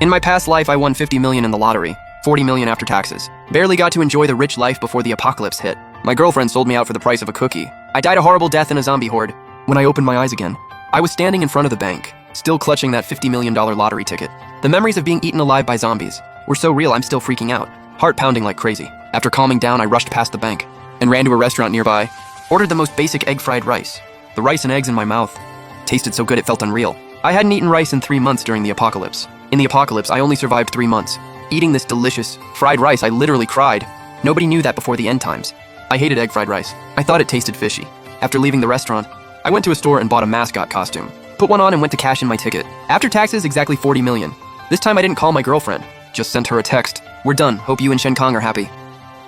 In my past life, I won 50 million in the lottery, 40 million after taxes. Barely got to enjoy the rich life before the apocalypse hit. My girlfriend sold me out for the price of a cookie. I died a horrible death in a zombie horde. When I opened my eyes again, I was standing in front of the bank, still clutching that $50 million lottery ticket. The memories of being eaten alive by zombies were so real I'm still freaking out, heart pounding like crazy. After calming down, I rushed past the bank and ran to a restaurant nearby, ordered the most basic egg fried rice. The rice and eggs in my mouth tasted so good it felt unreal. I hadn't eaten rice in 3 months during the apocalypse. In the apocalypse, I only survived 3 months. Eating this delicious fried rice, I literally cried. Nobody knew that before the end times. I hated egg fried rice. I thought it tasted fishy. After leaving the restaurant, I went to a store and bought a mascot costume. Put one on and went to cash in my ticket. After taxes, exactly 40 million. This time I didn't call my girlfriend, just sent her a text. We're done, hope you and Shen Kang are happy.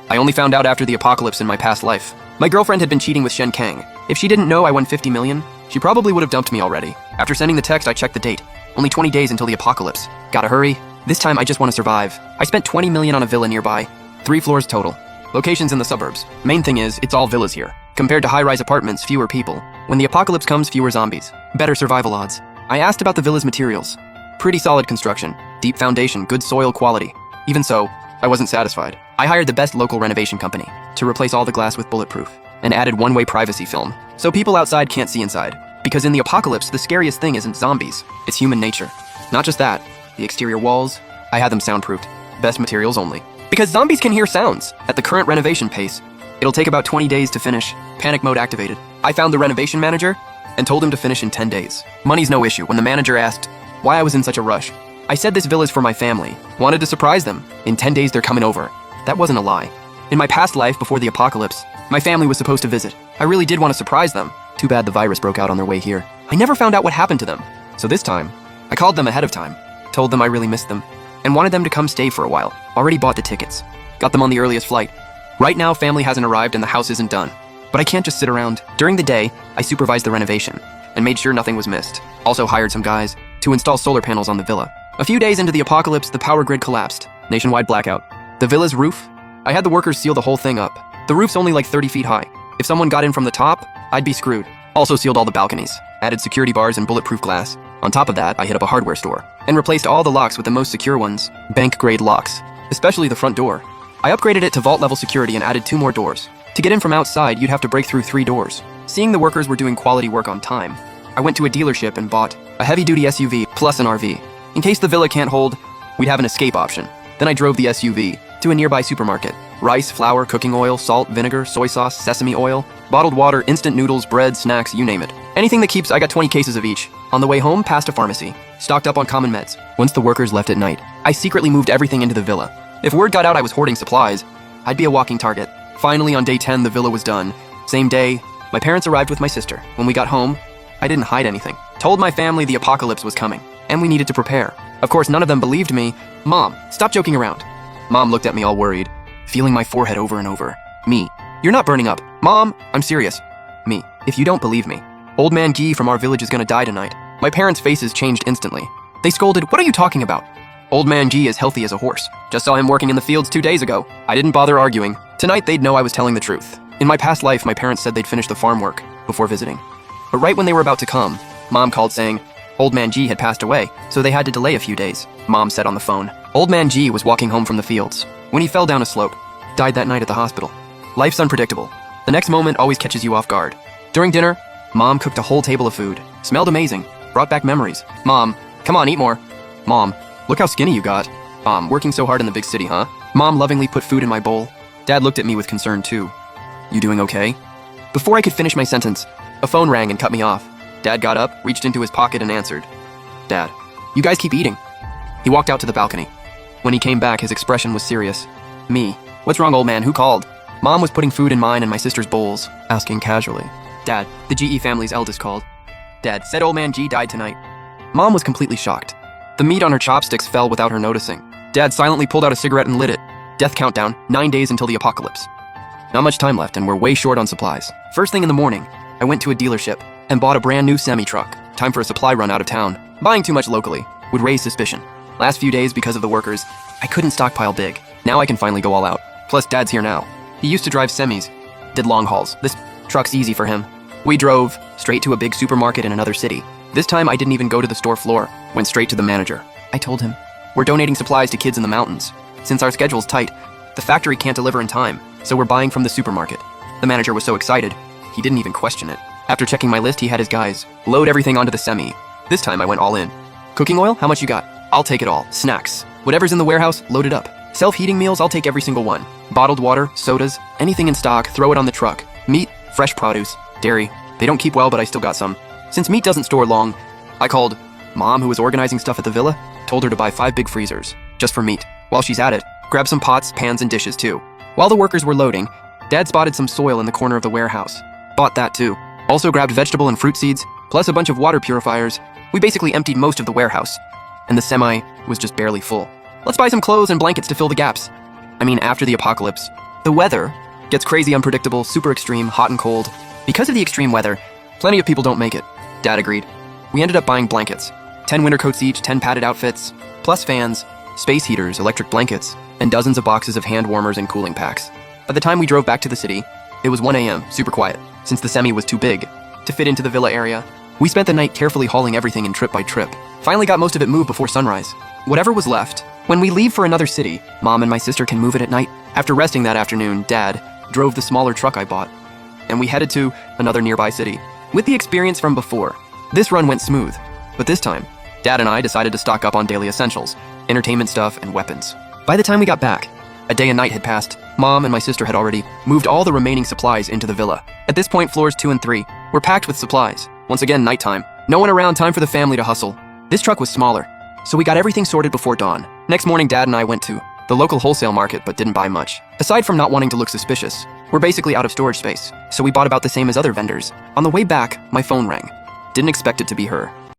I only found out after the apocalypse in my past life. My girlfriend had been cheating with Shen Kang. If she didn't know I won 50 million, she probably would have dumped me already. After sending the text, I checked the date. Only 20 days until the apocalypse. Gotta hurry. This time I just want to survive. I spent 20 million on a villa nearby. 3 floors total. Locations in the suburbs. Main thing is, it's all villas here. Compared to high-rise apartments, fewer people. When the apocalypse comes, fewer zombies. Better survival odds. I asked about the villa's materials. Pretty solid construction. Deep foundation, good soil quality. Even so, I wasn't satisfied. I hired the best local renovation company to replace all the glass with bulletproof and added one-way privacy film so people outside can't see inside. Because in the apocalypse, the scariest thing isn't zombies, it's human nature. Not just that, the exterior walls, I had them soundproofed. Best materials only. Because zombies can hear sounds. At the current renovation pace, it'll take about 20 days to finish. Panic mode activated. I found the renovation manager and told him to finish in 10 days. Money's no issue. When the manager asked why I was in such a rush, I said this villa's for my family. Wanted to surprise them. In 10 days, they're coming over. That wasn't a lie. In my past life, before the apocalypse, my family was supposed to visit. I really did want to surprise them. Too bad the virus broke out on their way here. I never found out what happened to them. So this time, I called them ahead of time, told them I really missed them, and wanted them to come stay for a while. Already bought the tickets. Got them on the earliest flight. Right now, family hasn't arrived and the house isn't done. But I can't just sit around. During the day, I supervised the renovation and made sure nothing was missed. Also hired some guys to install solar panels on the villa. A few days into the apocalypse, the power grid collapsed. Nationwide blackout. The villa's roof? I had the workers seal the whole thing up. The roof's only like 30 feet high. If someone got in from the top, I'd be screwed. Also sealed all the balconies. Added security bars and bulletproof glass. On top of that, I hit up a hardware store and replaced all the locks with the most secure ones, bank-grade locks, especially the front door. I upgraded it to vault-level security and added 2 more doors. To get in from outside, you'd have to break through 3 doors. Seeing the workers were doing quality work on time, I went to a dealership and bought a heavy-duty SUV plus an RV. In case the villa can't hold, we'd have an escape option. Then I drove the SUV to a nearby supermarket. Rice, flour, cooking oil, salt, vinegar, soy sauce, sesame oil, bottled water, instant noodles, bread, snacks, you name it. Anything that keeps, I got 20 cases of each. On the way home, past a pharmacy. Stocked up on common meds. Once the workers left at night, I secretly moved everything into the villa. If word got out I was hoarding supplies, I'd be a walking target. Finally, on day 10, the villa was done. Same day, my parents arrived with my sister. When we got home, I didn't hide anything. Told my family the apocalypse was coming, and we needed to prepare. Of course, none of them believed me. Mom, stop joking around. Mom looked at me all worried, feeling my forehead over and over. Me, you're not burning up. Mom, I'm serious. Me, if you don't believe me, Old Man Guy from our village is gonna die tonight. My parents' faces changed instantly. They scolded, what are you talking about? Old Man Guy is healthy as a horse. Just saw him working in the fields 2 days ago. I didn't bother arguing. Tonight they'd know I was telling the truth. In my past life, my parents said they'd finish the farm work before visiting. But right when they were about to come, Mom called saying, Old Man G had passed away, so they had to delay a few days. Mom said on the phone. Old Man G was walking home from the fields when he fell down a slope. Died that night at the hospital. Life's unpredictable. The next moment always catches you off guard. During dinner, Mom cooked a whole table of food. Smelled amazing. Brought back memories. Mom, come on, eat more. Mom, look how skinny you got. Mom, working so hard in the big city, huh? Mom lovingly put food in my bowl. Dad looked at me with concern too. You doing okay? Before I could finish my sentence, a phone rang and cut me off. Dad got up, reached into his pocket and answered. Dad, you guys keep eating. He walked out to the balcony. When he came back, his expression was serious. Me, what's wrong, old man? Who called? Mom was putting food in mine and my sister's bowls, asking casually. Dad, the GE family's eldest called. Dad said Old Man G died tonight. Mom was completely shocked. The meat on her chopsticks fell without her noticing. Dad silently pulled out a cigarette and lit it. Death countdown, 9 days until the apocalypse. Not much time left and we're way short on supplies. First thing in the morning, I went to a dealership and bought a brand new semi-truck. Time for a supply run out of town. Buying too much locally would raise suspicion. Last few days, because of the workers, I couldn't stockpile big. Now I can finally go all out. Plus, Dad's here now. He used to drive semis, did long hauls. This truck's easy for him. We drove straight to a big supermarket in another city. This time I didn't even go to the store floor, went straight to the manager. I told him, We're donating supplies to kids in the mountains. Since our schedule's tight, the factory can't deliver in time, so we're buying from the supermarket. The manager was so excited, he didn't even question it. After checking my list, he had his guys load everything onto the semi. This time I went all in. Cooking oil? How much you got? I'll take it all. Snacks. Whatever's in the warehouse, load it up. Self-heating meals, I'll take every single one. Bottled water, sodas, anything in stock, throw it on the truck. Meat, fresh produce, dairy. They don't keep well, but I still got some. Since meat doesn't store long, I called Mom, who was organizing stuff at the villa, told her to buy 5 big freezers, just for meat. While she's at it, grab some pots, pans, and dishes too. While the workers were loading, Dad spotted some soil in the corner of the warehouse. Bought that too. Also grabbed vegetable and fruit seeds, plus a bunch of water purifiers. We basically emptied most of the warehouse, and the semi was just barely full. Let's buy some clothes and blankets to fill the gaps. I mean, after the apocalypse, the weather gets crazy unpredictable, super extreme, hot and cold. Because of the extreme weather, plenty of people don't make it. Dad agreed. We ended up buying blankets. 10 winter coats each, 10 padded outfits, plus fans, space heaters, electric blankets, and dozens of boxes of hand warmers and cooling packs. By the time we drove back to the city, it was 1 a.m., super quiet, since the semi was too big to fit into the villa area. We spent the night carefully hauling everything in trip by trip. Finally got most of it moved before sunrise. Whatever was left, when we leave for another city, Mom and my sister can move it at night. After resting that afternoon, Dad drove the smaller truck I bought, and we headed to another nearby city. With the experience from before, this run went smooth, but this time, Dad and I decided to stock up on daily essentials, entertainment stuff, and weapons. By the time we got back, a day and night had passed. Mom and my sister had already moved all the remaining supplies into the villa. At this point, floors 2 and 3 were packed with supplies. Once again, nighttime. No one around, time for the family to hustle. This truck was smaller, so we got everything sorted before dawn. Next morning, Dad and I went to the local wholesale market, but didn't buy much. Aside from not wanting to look suspicious, we're basically out of storage space, so we bought about the same as other vendors. On the way back, my phone rang. Didn't expect it to be her.